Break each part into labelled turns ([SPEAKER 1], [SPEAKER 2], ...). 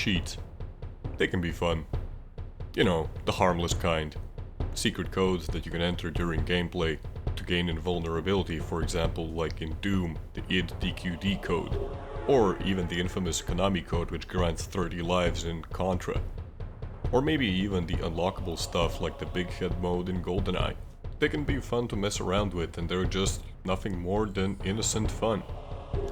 [SPEAKER 1] cheats. They can be fun. You know, the harmless kind. Secret codes that you can enter during gameplay to gain invulnerability, for example, like in Doom, the id DQD code, or even the infamous Konami code which grants 30 lives in Contra. Or maybe even the unlockable stuff like the Big Head mode in GoldenEye. They can be fun to mess around with, and they're just nothing more than innocent fun.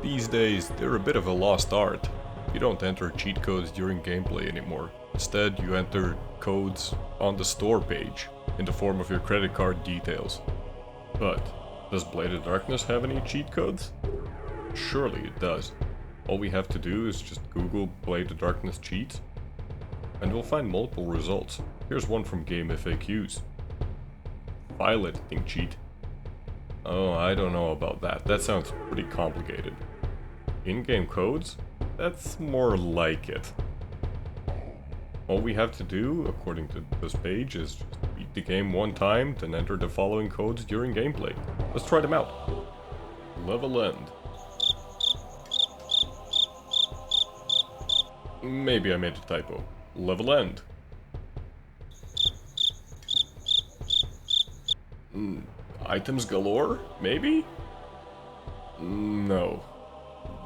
[SPEAKER 1] These days, they're a bit of a lost art. You don't enter cheat codes during gameplay anymore. Instead, you enter codes on the store page, in the form of your credit card details. But, does Blade of Darkness have any cheat codes? Surely it does. All we have to do is just Google Blade of Darkness cheats, and we'll find multiple results. Here's one from Game FAQs. File editing cheat. Oh, I don't know about that. That sounds pretty complicated. In-game codes? That's more like it. All we have to do, according to this page, is just beat the game one time, then enter the following codes during gameplay. Let's try them out. Level end. Maybe I made a typo. Level end. Items galore? Maybe? No.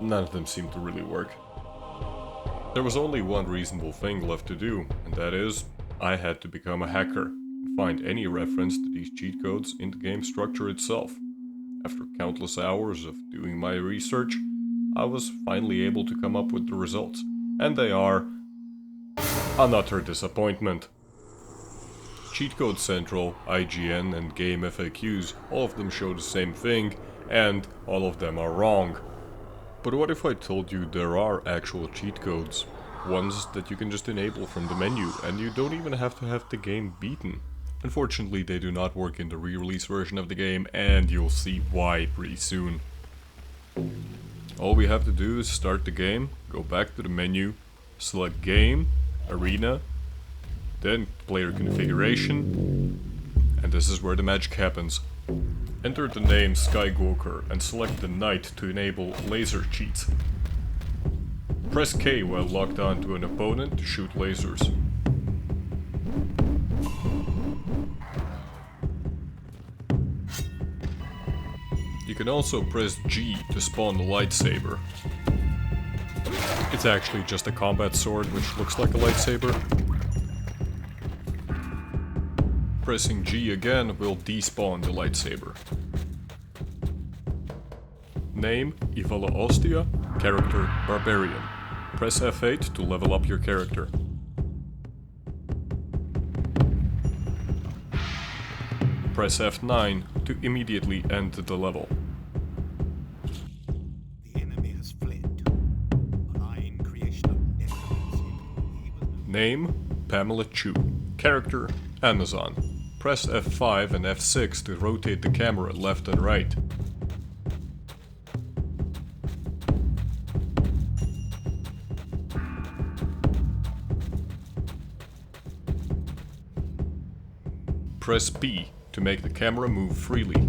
[SPEAKER 1] None of them seem to really work. There was only one reasonable thing left to do, and that is, I had to become a hacker and find any reference to these cheat codes in the game structure itself. After countless hours of doing my research, I was finally able to come up with the results, and they are an utter disappointment. Cheat Code Central, IGN, and Game FAQs, all of them show the same thing, and all of them are wrong. But what if I told you there are actual cheat codes? Ones that you can just enable from the menu, and you don't even have to have the game beaten. Unfortunately, they do not work in the re-release version of the game, and you'll see why pretty soon. All we have to do is start the game, go back to the menu, select Game, Arena, then player configuration, and this is where the magic happens. Enter the name Skywalker and select the Knight to enable laser cheats. Press K while locked on to an opponent to shoot lasers. You can also press G to spawn the lightsaber. It's actually just a combat sword which looks like a lightsaber. Pressing G again will despawn the lightsaber. Name Ivala Ostia, character Barbarian. Press F8 to level up your character. Press F9 to immediately end the level.
[SPEAKER 2] The enemy has fled. Malign creation of necromancy.
[SPEAKER 1] Name Pamela Chu, character Amazon. Press F5 and F6 to rotate the camera left and right. Press B to make the camera move freely.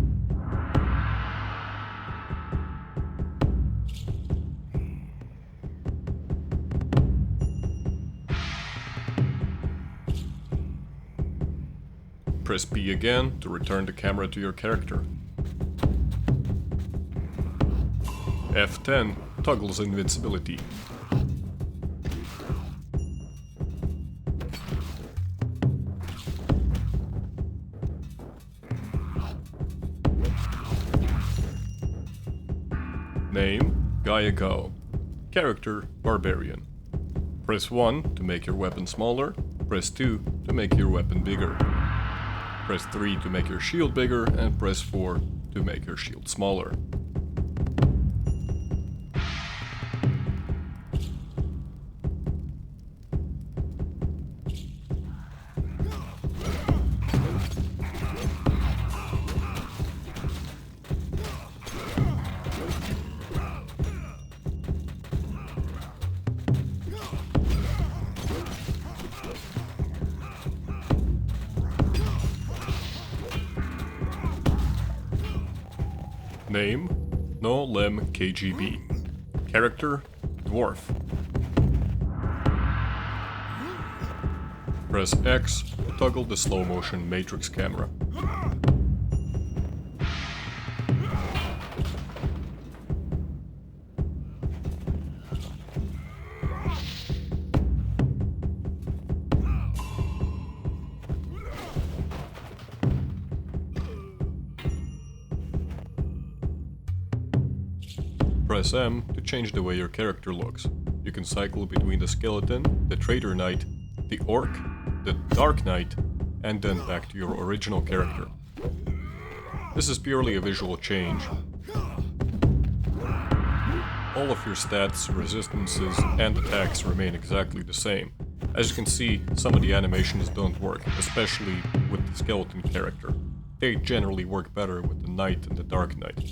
[SPEAKER 1] Press B again to return the camera to your character. F10 toggles invincibility. Name Gaia Gao. Character Barbarian. Press 1 to make your weapon smaller. Press 2 to make your weapon bigger. Press 3 to make your shield bigger, and press 4 to make your shield smaller. Name No Lem KGB. Character Dwarf. Press X to toggle the slow motion matrix camera. Press M to change the way your character looks. You can cycle between the skeleton, the traitor knight, the orc, the dark knight, and then back to your original character. This is purely a visual change. All of your stats, resistances, and attacks remain exactly the same. As you can see, some of the animations don't work, especially with the skeleton character. They generally work better with the knight and the dark knight.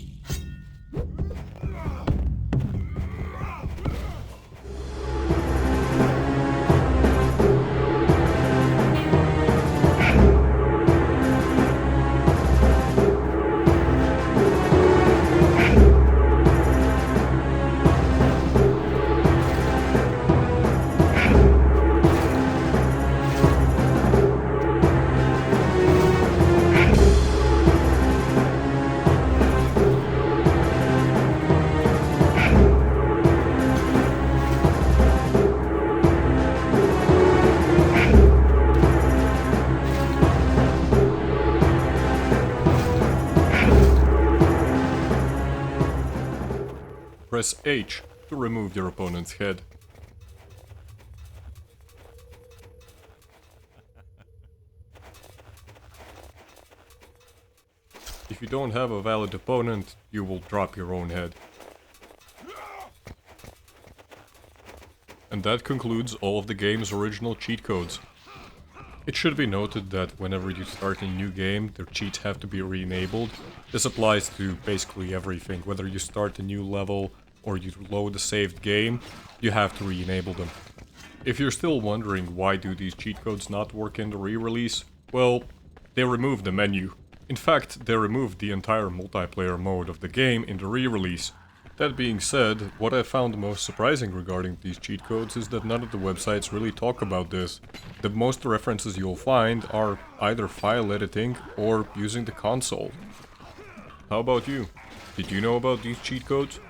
[SPEAKER 1] Press H to remove your opponent's head. If you don't have a valid opponent, you will drop your own head. And that concludes all of the game's original cheat codes. It should be noted that whenever you start a new game, their cheats have to be re-enabled. This applies to basically everything. Whether you start a new level or you load a saved game, you have to re-enable them. If you're still wondering why do these cheat codes not work in the re-release, well, they removed the menu. In fact, they removed the entire multiplayer mode of the game in the re-release. That being said, what I found most surprising regarding these cheat codes is that none of the websites really talk about this. The most references you'll find are either file editing or using the console. How about you? Did you know about these cheat codes?